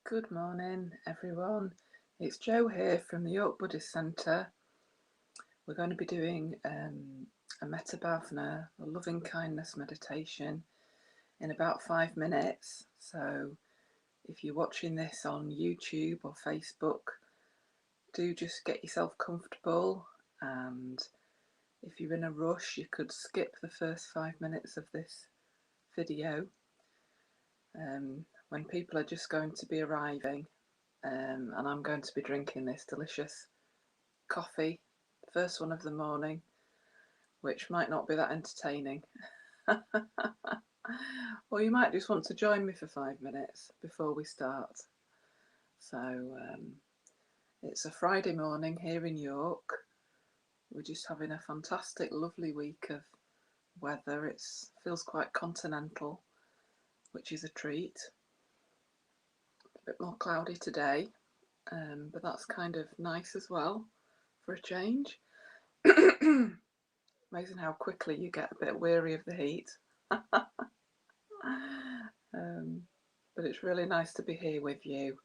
Good morning, everyone. It's Jo here from the York Buddhist Centre. We're going to be doing a Metta Bhavana, a loving kindness meditation, in about 5 minutes. So if you're watching this on YouTube or Facebook, do just get yourself comfortable, and if you're in a rush, you could skip the first 5 minutes of this video when people are just going to be arriving. And I'm going to be drinking this delicious coffee, first one of the morning, which might not be that entertaining. Or you might just want to join me for 5 minutes before we start. So it's a Friday morning here in York. We're just having a fantastic, lovely week of weather. It feels quite continental, which is a treat. A bit more cloudy today, but that's kind of nice as well for a change. Amazing how quickly you get a bit weary of the heat. But it's really nice to be here with you.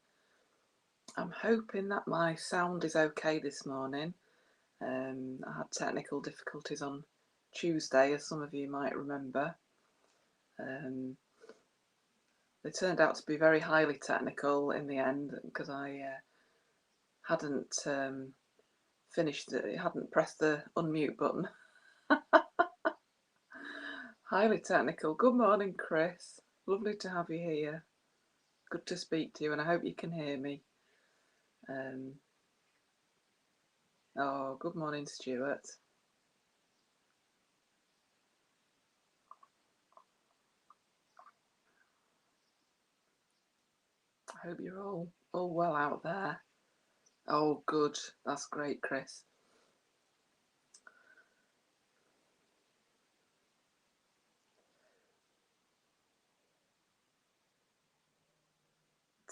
I'm hoping that my sound is okay this morning. I had technical difficulties on Tuesday, as some of you might remember. They turned out to be very highly technical in the end, because I hadn't hadn't pressed the unmute button. Highly technical. Good morning, Chris. Lovely to have you here. Good to speak to you, and I hope you can hear me. Oh, good morning, Stuart. I hope you're all well out there. Oh, good. That's great, Chris.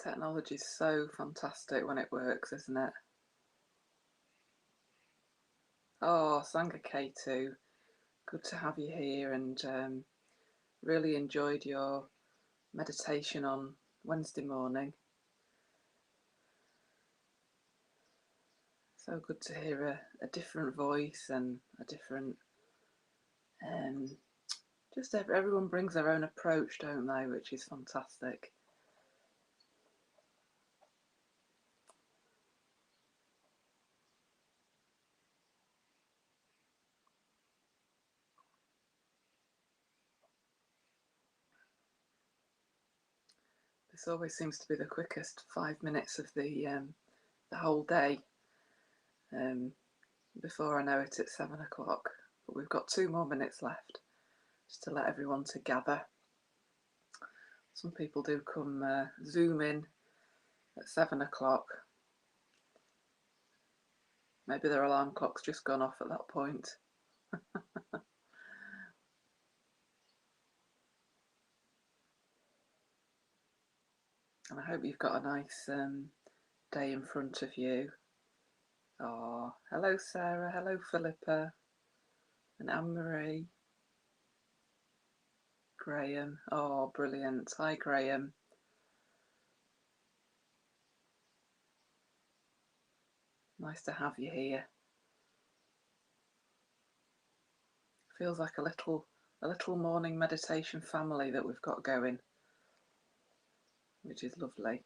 Technology is so fantastic when it works, isn't it? Oh, Sangha K2, good to have you here, and really enjoyed your meditation on Wednesday morning. So good to hear a different voice and a different, just everyone brings their own approach, don't they, which is fantastic. This always seems to be the quickest 5 minutes of the whole day. Before I know it, it's 7 o'clock, but we've got 2 more minutes left just to let everyone to gather. Some people do come zoom in at 7 o'clock. Maybe their alarm clock's just gone off at that point. And I hope you've got a nice day in front of you. Oh, hello Sarah, hello Philippa, and Anne-Marie. Graham, oh brilliant. Hi Graham. Nice to have you here. Feels like a little morning meditation family that we've got going, which is lovely.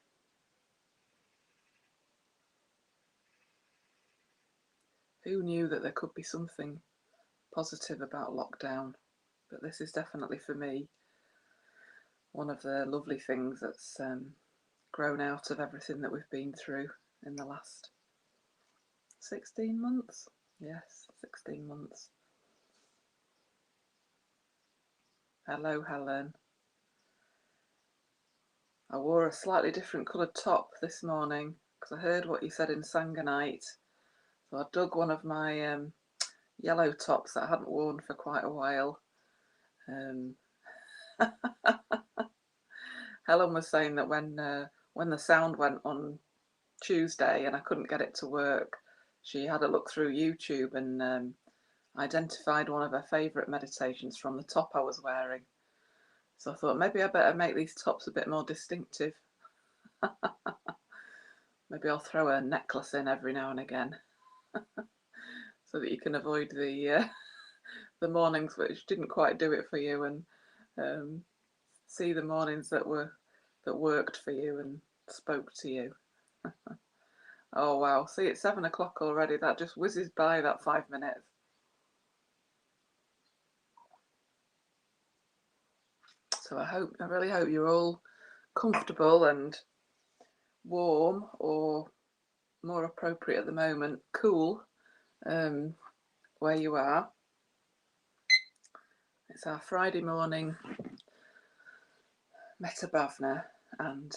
Who knew that there could be something positive about lockdown? But this is definitely, for me, one of the lovely things that's grown out of everything that we've been through in the last 16 months. Yes, 16 months. Hello, Helen. I wore a slightly different coloured top this morning because I heard what you said in Sangha night. So I dug one of my yellow tops that I hadn't worn for quite a while. Helen was saying that when the sound went on Tuesday and I couldn't get it to work, she had a look through YouTube and identified one of her favourite meditations from the top I was wearing. So I thought maybe I better make these tops a bit more distinctive. Maybe I'll throw a necklace in every now and again so that you can avoid the mornings which didn't quite do it for you, and see the mornings that worked for you and spoke to you. Oh wow, see, it's 7 o'clock already. That just whizzes by, that 5 minutes. So I really hope you're all comfortable and warm, or more appropriate at the moment, cool, where you are. It's our Friday morning Metta Bhavana, and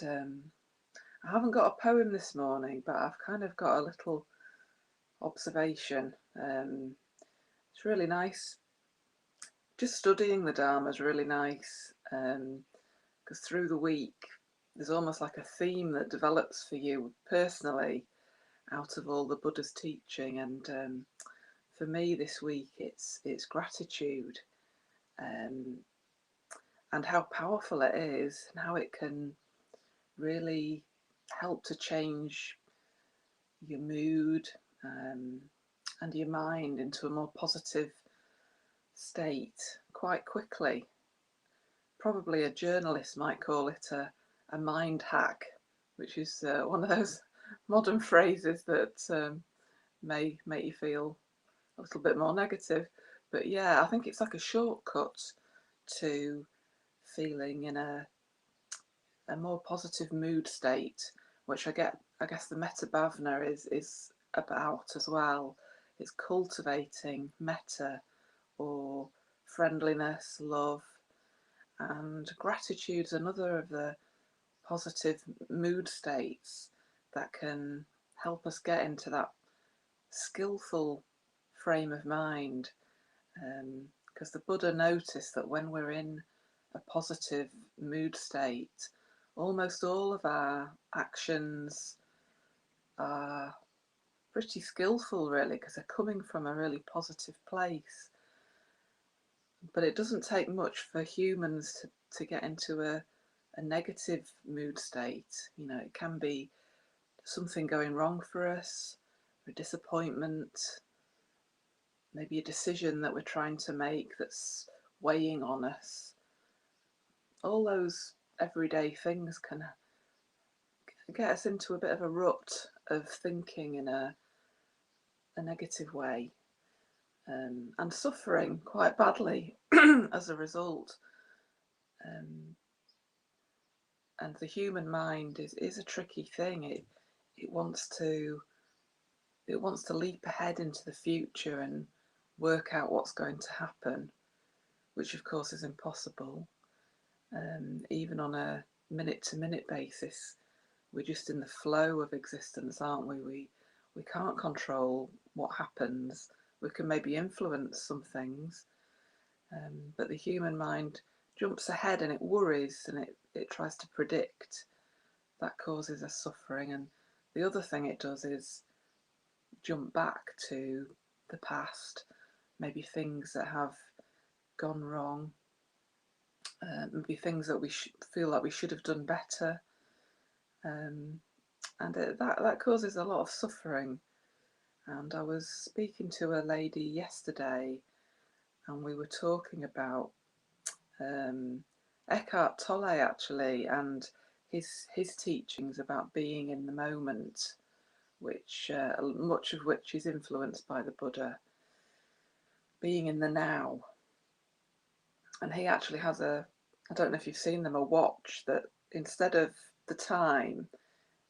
I haven't got a poem this morning, but I've kind of got a little observation. It's really nice. Just studying the Dharma is really nice, because through the week there's almost like a theme that develops for you personally out of all the Buddha's teaching, and for me this week it's gratitude, and how powerful it is, and how it can really help to change your mood, and your mind into a more positive state quite quickly. Probably a journalist might call it a mind hack, which is one of those modern phrases that may make you feel a little bit more negative. But yeah, I think it's like a shortcut to feeling in a more positive mood state, which I guess the Metta Bhavana is about as well. It's cultivating metta, or friendliness, love, and gratitude's another of the positive mood states that can help us get into that skillful frame of mind. Because the Buddha noticed that when we're in a positive mood state, almost all of our actions are pretty skillful, really, because they're coming from a really positive place. But it doesn't take much for humans to get into a negative mood state. You know, it can be something going wrong for us, a disappointment, maybe a decision that we're trying to make that's weighing on us. All those everyday things can get us into a bit of a rut of thinking in a negative way, and suffering quite badly as a result. And the human mind is a tricky thing. It wants to leap ahead into the future and work out what's going to happen, which of course is impossible. Even on a minute-to-minute basis, we're just in the flow of existence, aren't we? We can't control what happens. We can maybe influence some things, but the human mind jumps ahead and it worries, and it tries to predict. That causes us suffering. And the other thing it does is jump back to the past, maybe things that have gone wrong, maybe things that we feel like we should have done better, and that causes a lot of suffering. And I was speaking to a lady yesterday, and we were talking about Eckhart Tolle, actually, and his teachings about being in the moment, which much of which is influenced by the Buddha, being in the now. And he actually has I don't know if you've seen them, a watch that instead of the time,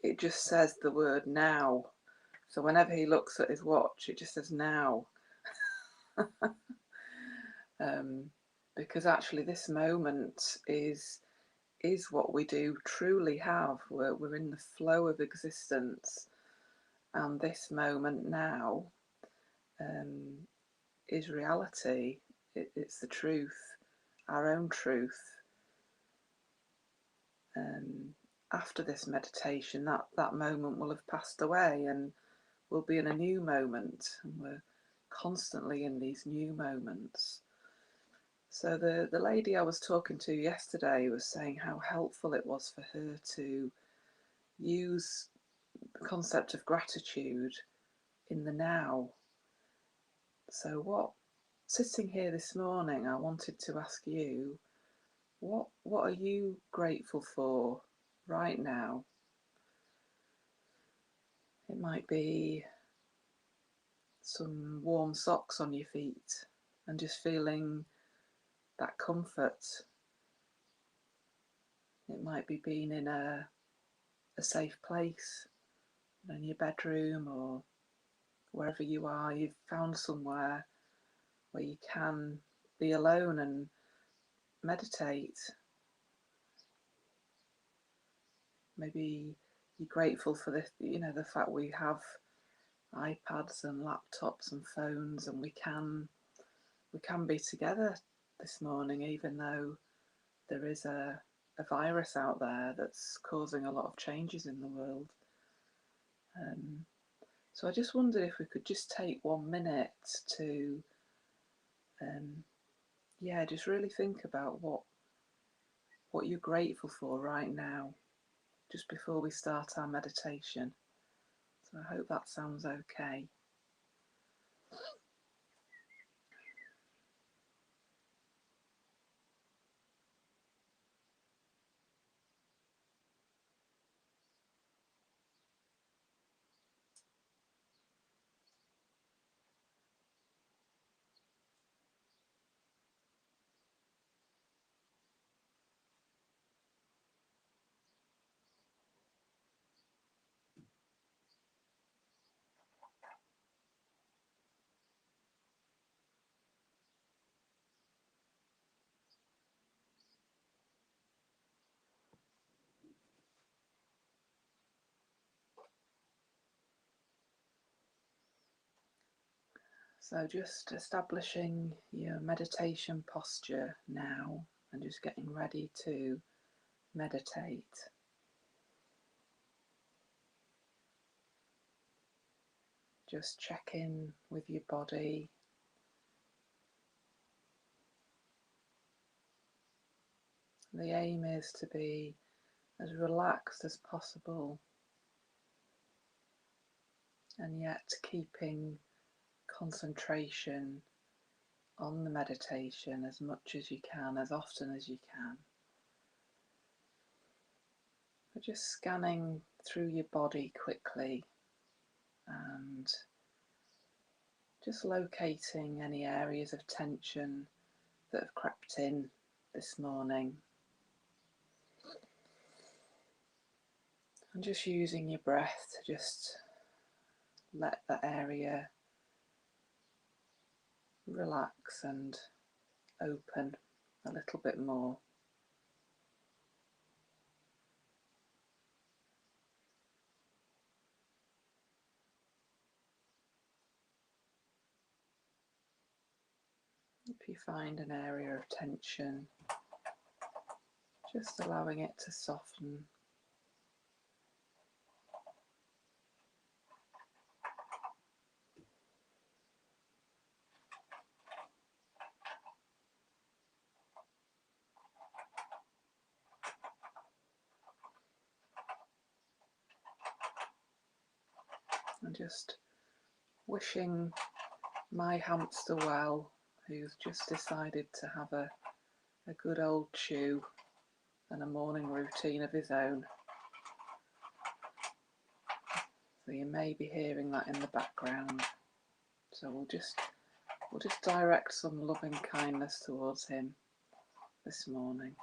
it just says the word now. So whenever he looks at his watch, it just says now. Because actually this moment is what we do truly have. We're in the flow of existence, and this moment now is reality. It's the truth, our own truth. After this meditation, that moment will have passed away, and we'll be in a new moment, and we're constantly in these new moments. So the lady I was talking to yesterday was saying how helpful it was for her to use the concept of gratitude in the now. So sitting here this morning, I wanted to ask you, what are you grateful for right now? It might be some warm socks on your feet and just feeling that comfort. It might be being in a safe place, in your bedroom or wherever you are. You've found somewhere where you can be alone and meditate. Maybe you're grateful for the fact we have iPads and laptops and phones, and we can be together this morning, even though there is a virus out there that's causing a lot of changes in the world. So I just wondered if we could just take 1 minute to just really think about what you're grateful for right now, just before we start our meditation. So I hope that sounds okay. So just establishing your meditation posture now and just getting ready to meditate. Just check in with your body. The aim is to be as relaxed as possible, and yet keeping concentration on the meditation as much as you can, as often as you can. But just scanning through your body quickly and just locating any areas of tension that have crept in this morning. And just using your breath to just let that area relax and open a little bit more. If you find an area of tension, just allowing it to soften. And just wishing my hamster well, who's just decided to have a good old chew and a morning routine of his own. So you may be hearing that in the background. So we'll just direct some loving kindness towards him this morning.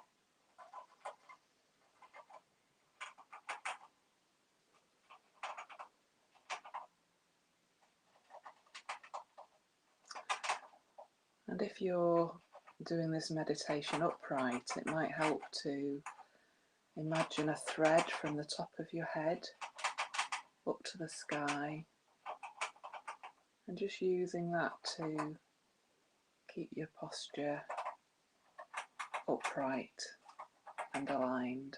And if you're doing this meditation upright, it might help to imagine a thread from the top of your head up to the sky, and just using that to keep your posture upright and aligned.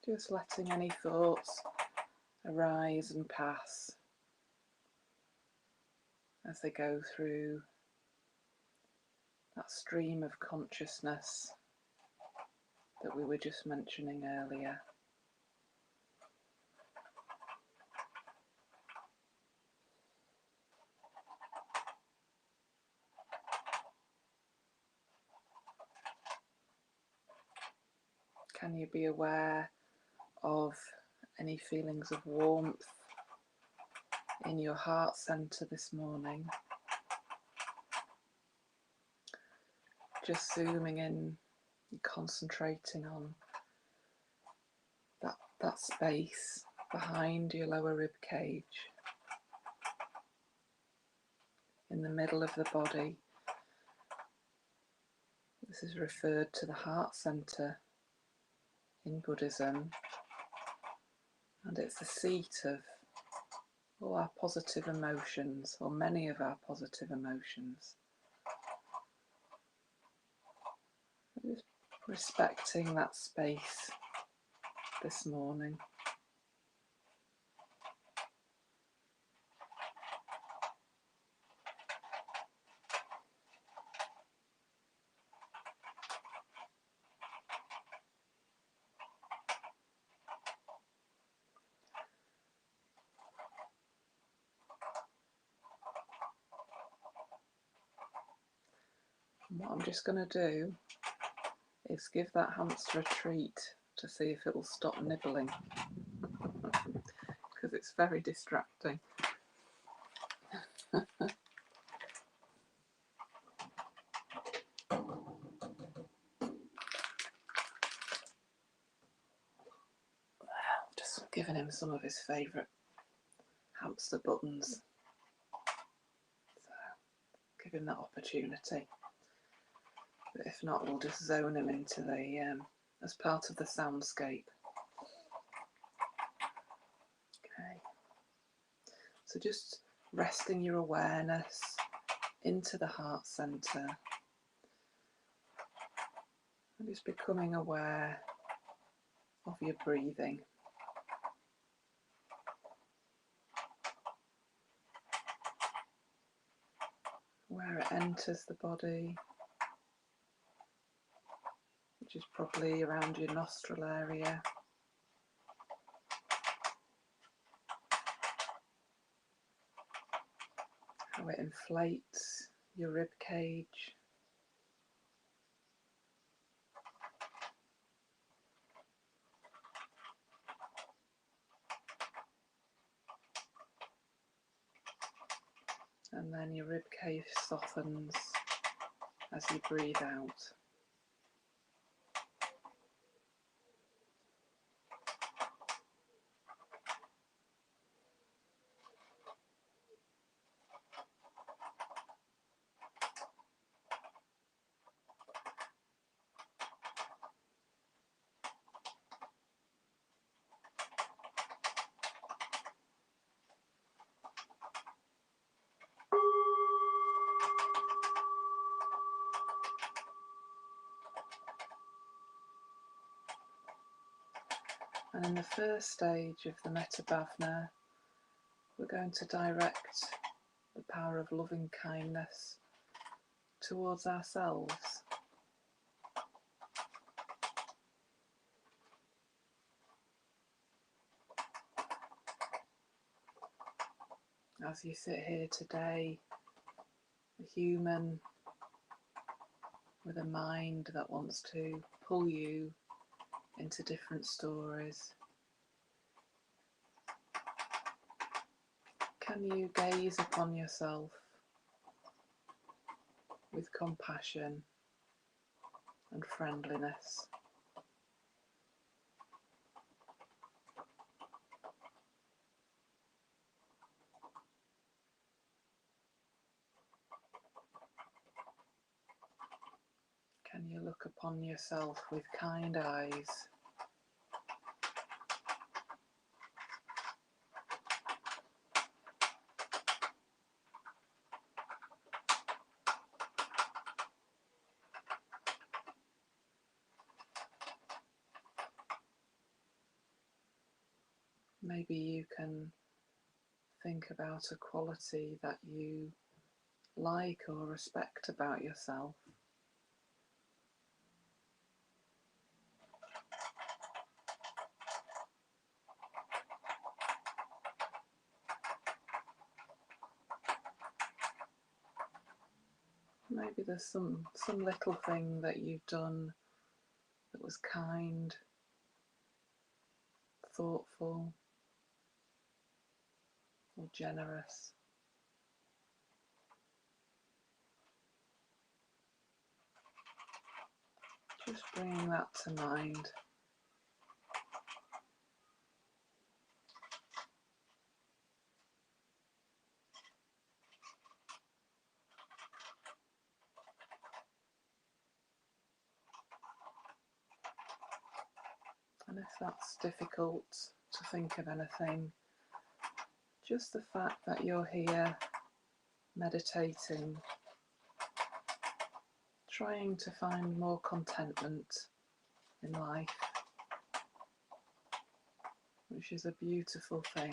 Just letting any thoughts arise and pass as they go through that stream of consciousness that we were just mentioning earlier. Can you be aware of any feelings of warmth in your heart centre this morning? Just zooming in and concentrating on that space behind your lower rib cage, in the middle of the body. This is referred to the heart centre in Buddhism, and it's the seat of all our positive emotions, or many of our positive emotions. Just respecting that space this morning. And what I'm just going to do is give that hamster a treat to see if it will stop nibbling, because it's very distracting. Just giving him some of his favourite hamster buttons. So give him that opportunity. But if not, we'll just zone him into the as part of the soundscape. Okay. So just resting your awareness into the heart centre and just becoming aware of your breathing. Where it enters the body, which is probably around your nostril area. How it inflates your rib cage. And then your rib cage softens as you breathe out. And in the first stage of the Metta Bhavana, we're going to direct the power of loving kindness towards ourselves. As you sit here today, a human with a mind that wants to pull you into different stories, can you gaze upon yourself with compassion and friendliness? Can you look upon yourself with kind eyes? Maybe you can think about a quality that you like or respect about yourself. Maybe there's some little thing that you've done that was kind, thoughtful, or generous. Just bringing that to mind. And if that's difficult to think of anything, just the fact that you're here meditating, trying to find more contentment in life, which is a beautiful thing.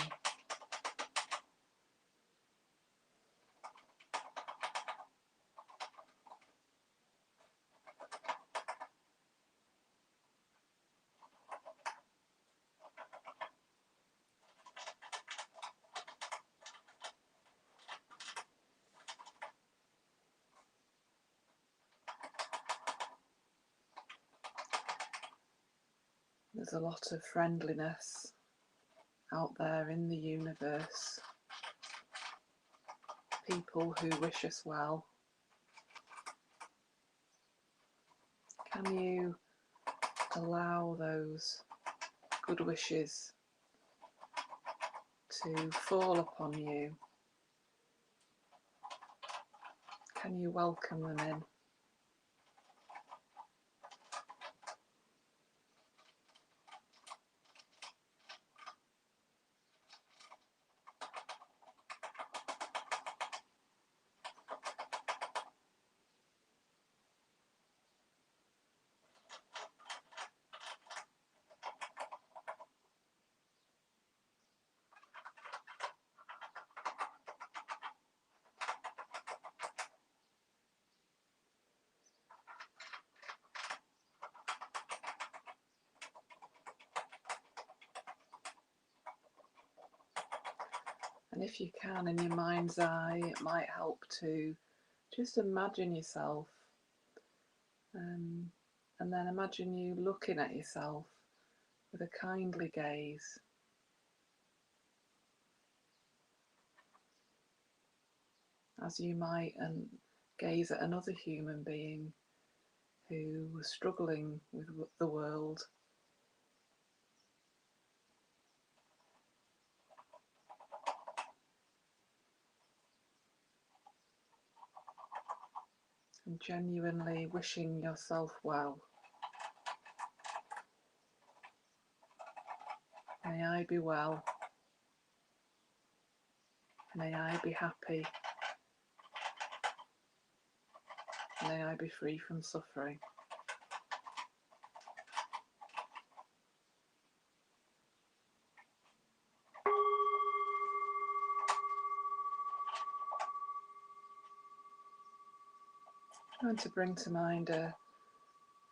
There's a lot of friendliness out there in the universe, people who wish us well. Can you allow those good wishes to fall upon you? Can you welcome them in? And if you can, in your mind's eye, it might help to just imagine yourself, and then imagine you looking at yourself with a kindly gaze. As you might gaze at another human being who was struggling with the world. And genuinely wishing yourself well. May I be well. May I be happy. May I be free from suffering. I'm going to bring to mind a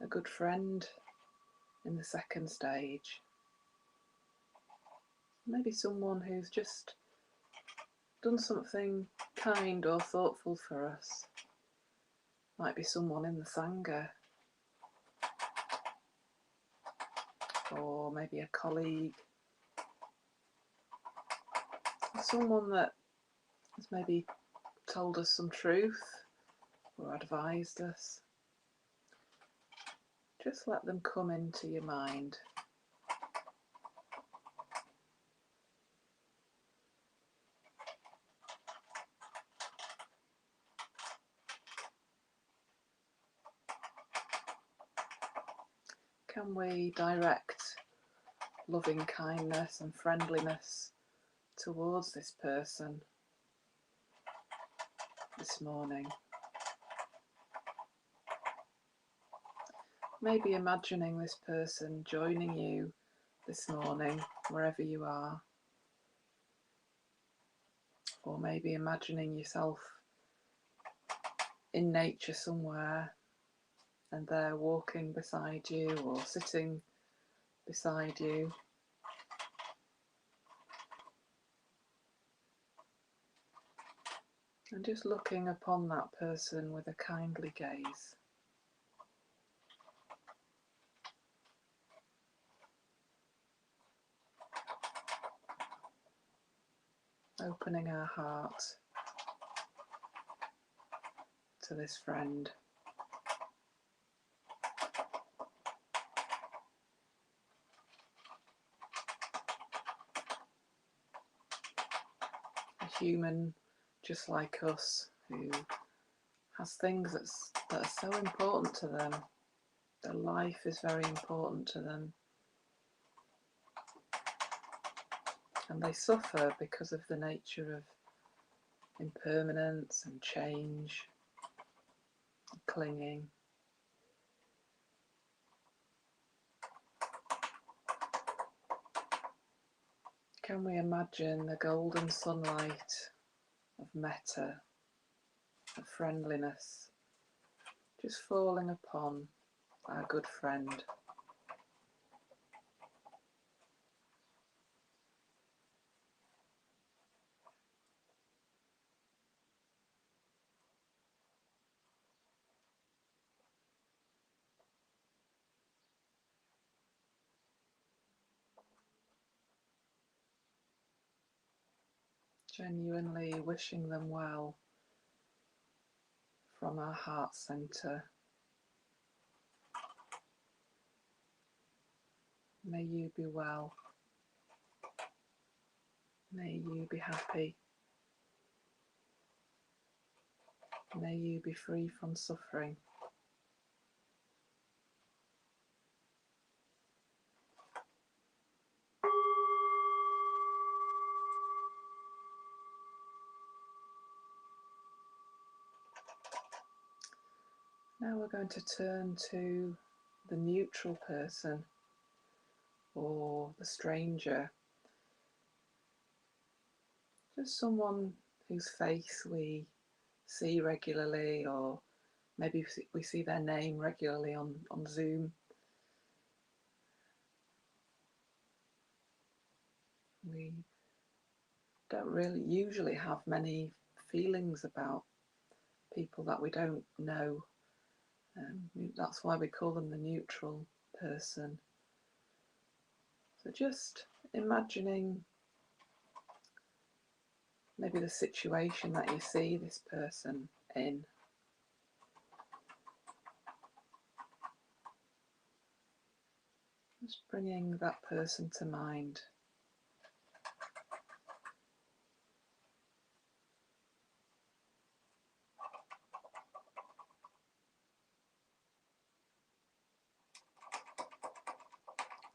good friend in the second stage. Maybe someone who's just done something kind or thoughtful for us. Might be someone in the Sangha, or maybe a colleague, or someone that has maybe told us some truth or advised us. Just let them come into your mind. Can we direct loving kindness and friendliness towards this person this morning? Maybe imagining this person joining you this morning, wherever you are. or maybe imagining yourself in nature somewhere and they're walking beside you or sitting beside you. And just looking upon that person with a kindly gaze. Opening our heart to this friend. A human just like us who has things that are so important to them. Their life is very important to them. And they suffer because of the nature of impermanence and change, and clinging. Can we imagine the golden sunlight of metta, of friendliness, just falling upon our good friend? Genuinely wishing them well from our heart centre. May you be well. May you be happy. May you be free from suffering. Now we're going to turn to the neutral person or the stranger. Just someone whose face we see regularly, or maybe we see their name regularly on Zoom. We don't really usually have many feelings about people that we don't know. That's why we call them the neutral person. So just imagining maybe the situation that you see this person in. Just bringing that person to mind.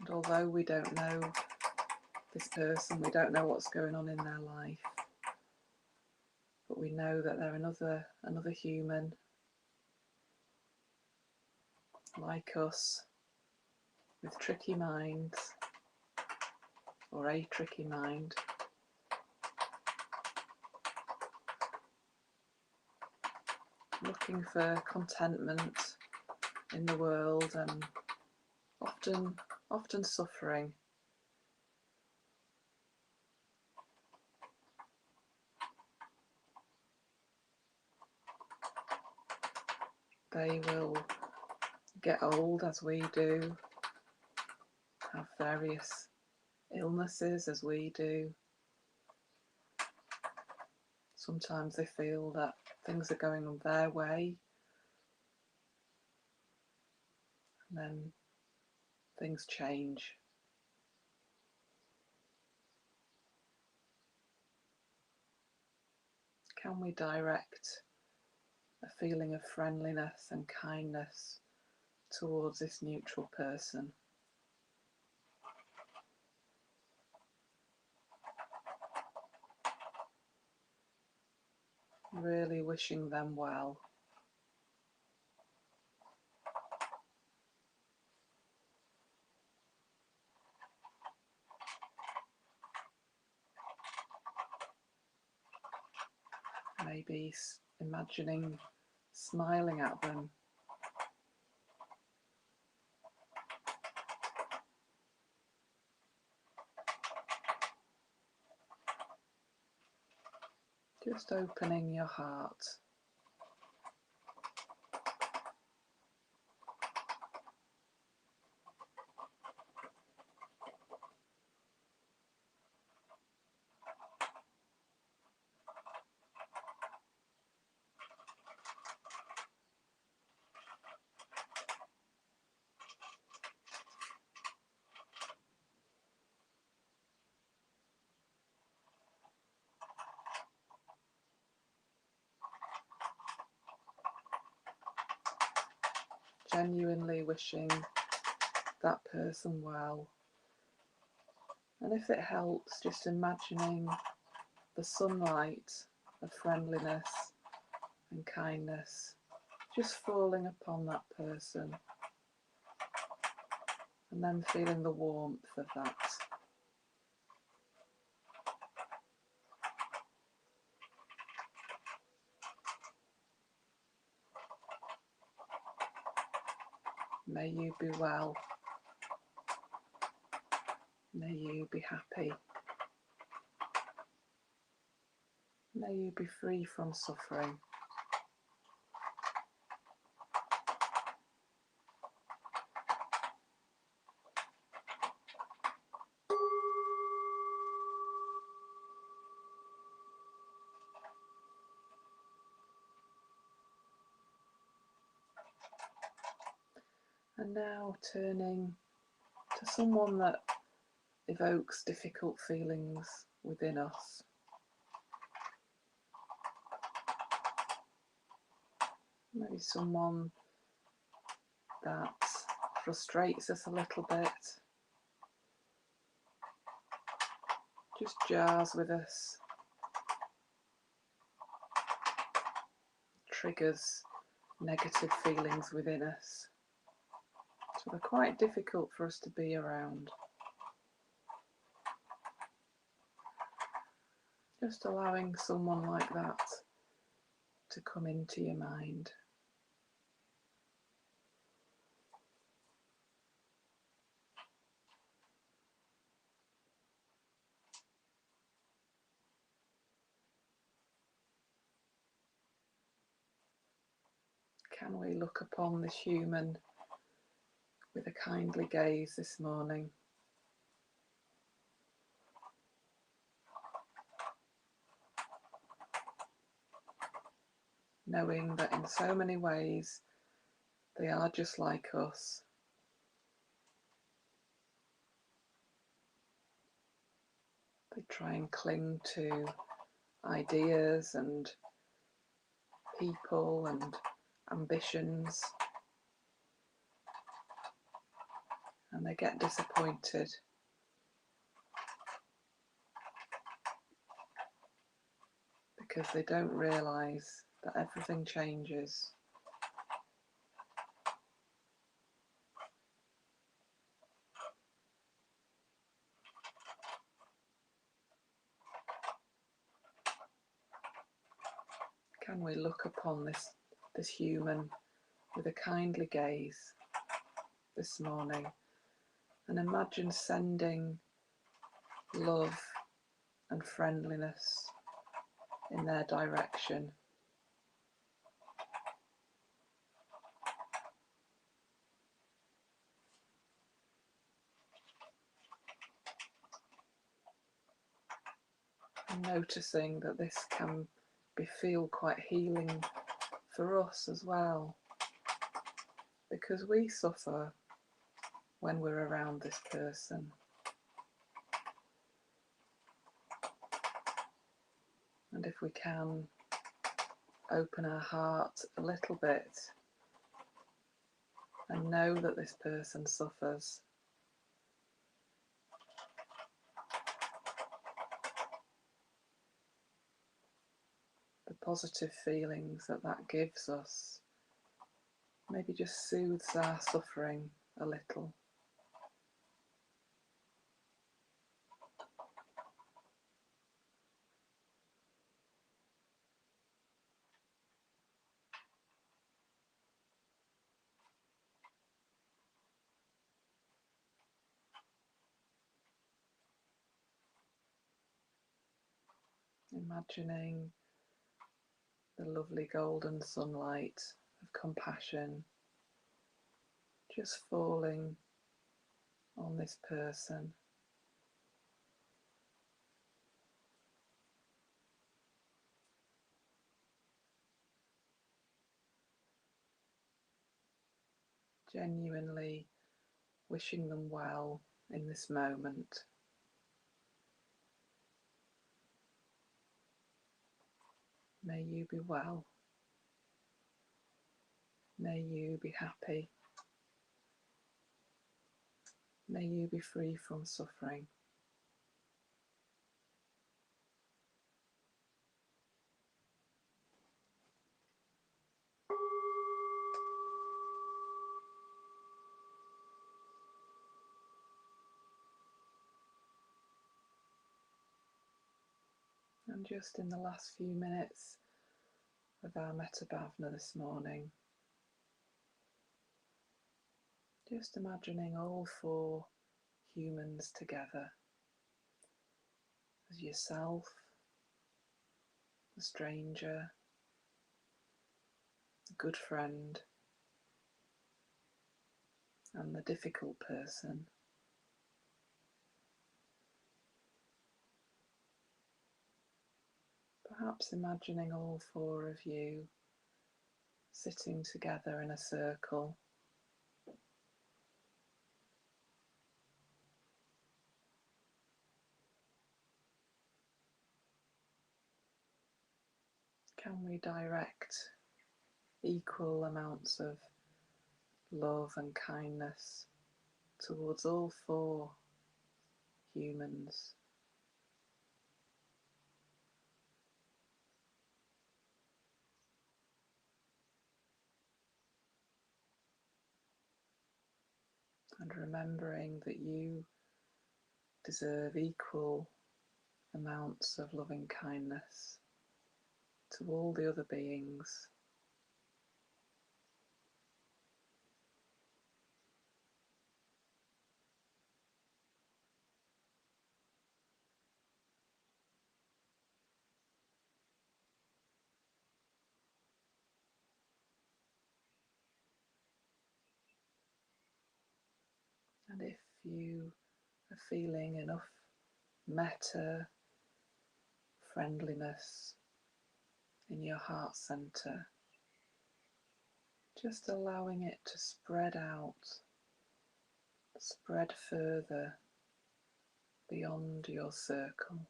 And although we don't know this person, we don't know what's going on in their life, but we know that they're another human like us, with tricky minds, or a tricky mind. Looking for contentment in the world and often suffering. They will get old as we do, have various illnesses as we do. Sometimes they feel that things are going on their way, and then things change. Can we direct a feeling of friendliness and kindness towards this neutral person? Really wishing them well. maybe imagining smiling at them. Just opening your heart. Genuinely wishing that person well. And if it helps, just imagining the sunlight of friendliness and kindness just falling upon that person, and then feeling the warmth of that. May you be well. May you be happy. May you be free from suffering. And now turning to someone that evokes difficult feelings within us. Maybe someone that frustrates us a little bit, just jars with us, triggers negative feelings within us. So they're quite difficult for us to be around. Just allowing someone like that to come into your mind. Can we look upon this human with a kindly gaze this morning? Knowing that in so many ways they are just like us. They try and cling to ideas and people and ambitions, and they get disappointed because they don't realise that everything changes. Can we look upon this human with a kindly gaze this morning and imagine sending love and friendliness in their direction? And noticing that this can feel quite healing for us as well, because we suffer when we're around this person. And if we can open our heart a little bit and know that this person suffers, the positive feelings that gives us maybe just soothes our suffering a little. imagining the lovely golden sunlight of compassion just falling on this person. Genuinely wishing them well in this moment. May you be well. May you be happy. May you be free from suffering. And just in the last few minutes of our Metta Bhavana this morning, just imagining all four humans together as yourself, the stranger, the good friend, and the difficult person. Perhaps imagining all four of you sitting together in a circle. Can we direct equal amounts of love and kindness towards all four humans? And remembering that you deserve equal amounts of loving kindness to all the other beings. And if you are feeling enough metta, friendliness in your heart center, just allowing it to spread out, spread further beyond your circle,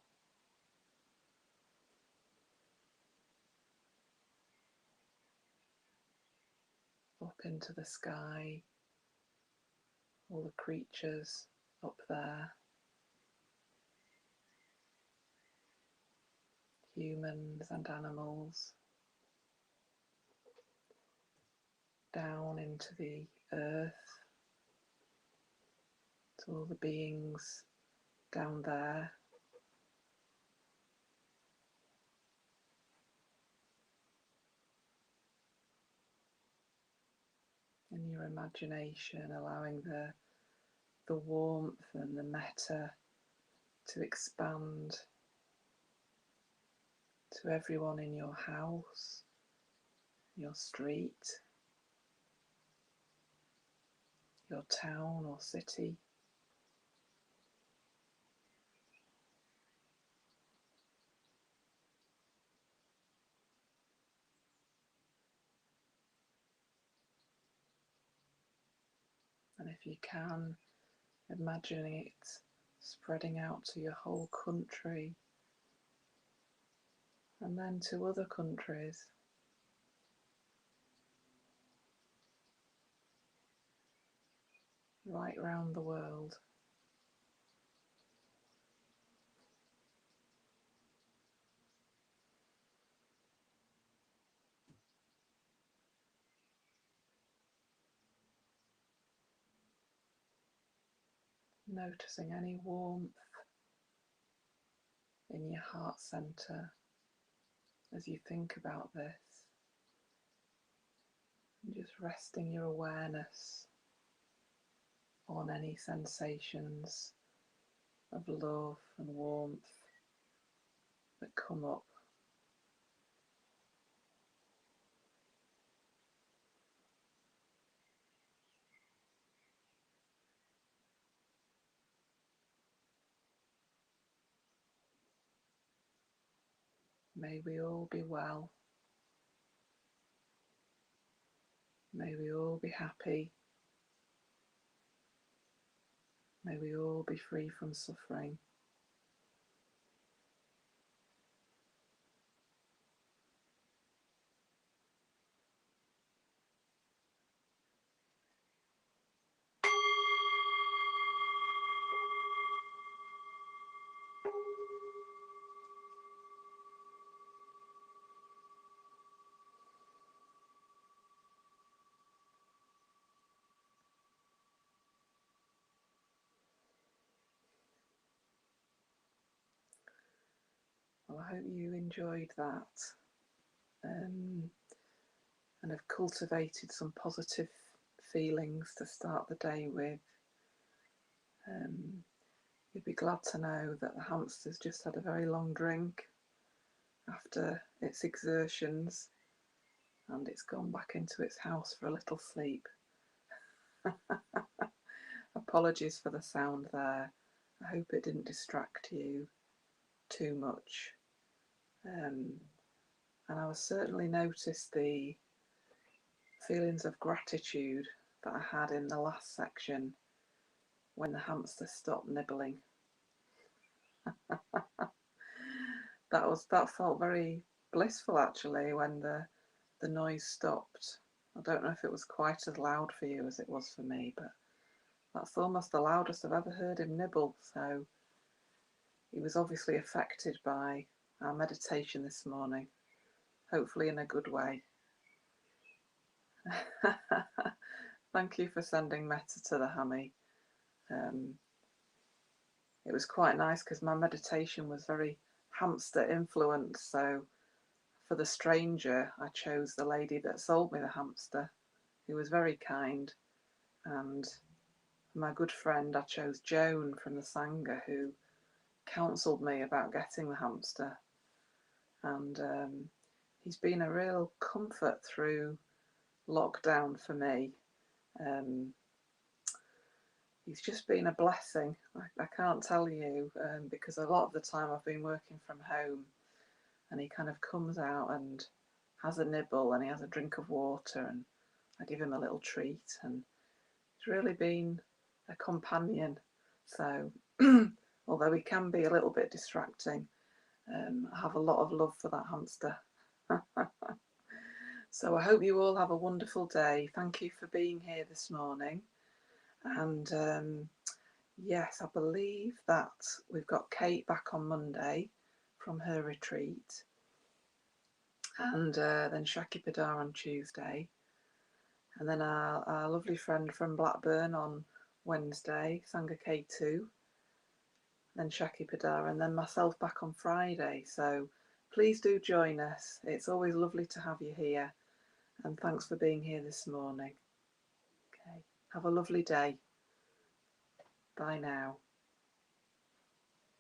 up into the sky, all the creatures up there, humans and animals, down into the earth, to all the beings down there, in your imagination, allowing the warmth and the metta to expand to everyone in your house, your street, your town or city. And if you can, imagining it spreading out to your whole country and then to other countries. Right round the world. Noticing any warmth in your heart center as you think about this. And just resting your awareness on any sensations of love and warmth that come up. May we all be well. May we all be happy. May we all be free from suffering. Well, I hope you enjoyed that and have cultivated some positive feelings to start the day with. You'd be glad to know that the hamster's just had a very long drink after its exertions, and it's gone back into its house for a little sleep. Apologies for the sound there. I hope it didn't distract you too much. And I certainly noticed the feelings of gratitude that I had in the last section when the hamster stopped nibbling. That felt very blissful actually when the noise stopped. I don't know if it was quite as loud for you as it was for me, but that's almost the loudest I've ever heard him nibble. So he was obviously affected by our meditation this morning, hopefully in a good way. Thank you for sending Metta to the hammy. It was quite nice because my meditation was very hamster influenced, so for the stranger I chose the lady that sold me the hamster, who was very kind, and for my good friend I chose Joan from the Sangha, who counselled me about getting the hamster, and he's been a real comfort through lockdown for me. He's just been a blessing. I can't tell you, because a lot of the time I've been working from home, and he kind of comes out and has a nibble and he has a drink of water, and I give him a little treat, and he's really been a companion. So although he can be a little bit distracting, I have a lot of love for that hamster. So I hope you all have a wonderful day. Thank you for being here this morning. And yes, I believe that we've got Kate back on Monday from her retreat, and then Shaki Padar on Tuesday, and then our lovely friend from Blackburn on Wednesday, Sangha K2, then Shaki Padar, and then myself back on Friday. So please do join us. It's always lovely to have you here, and thanks for being here this morning. Okay, have a lovely day. Bye now.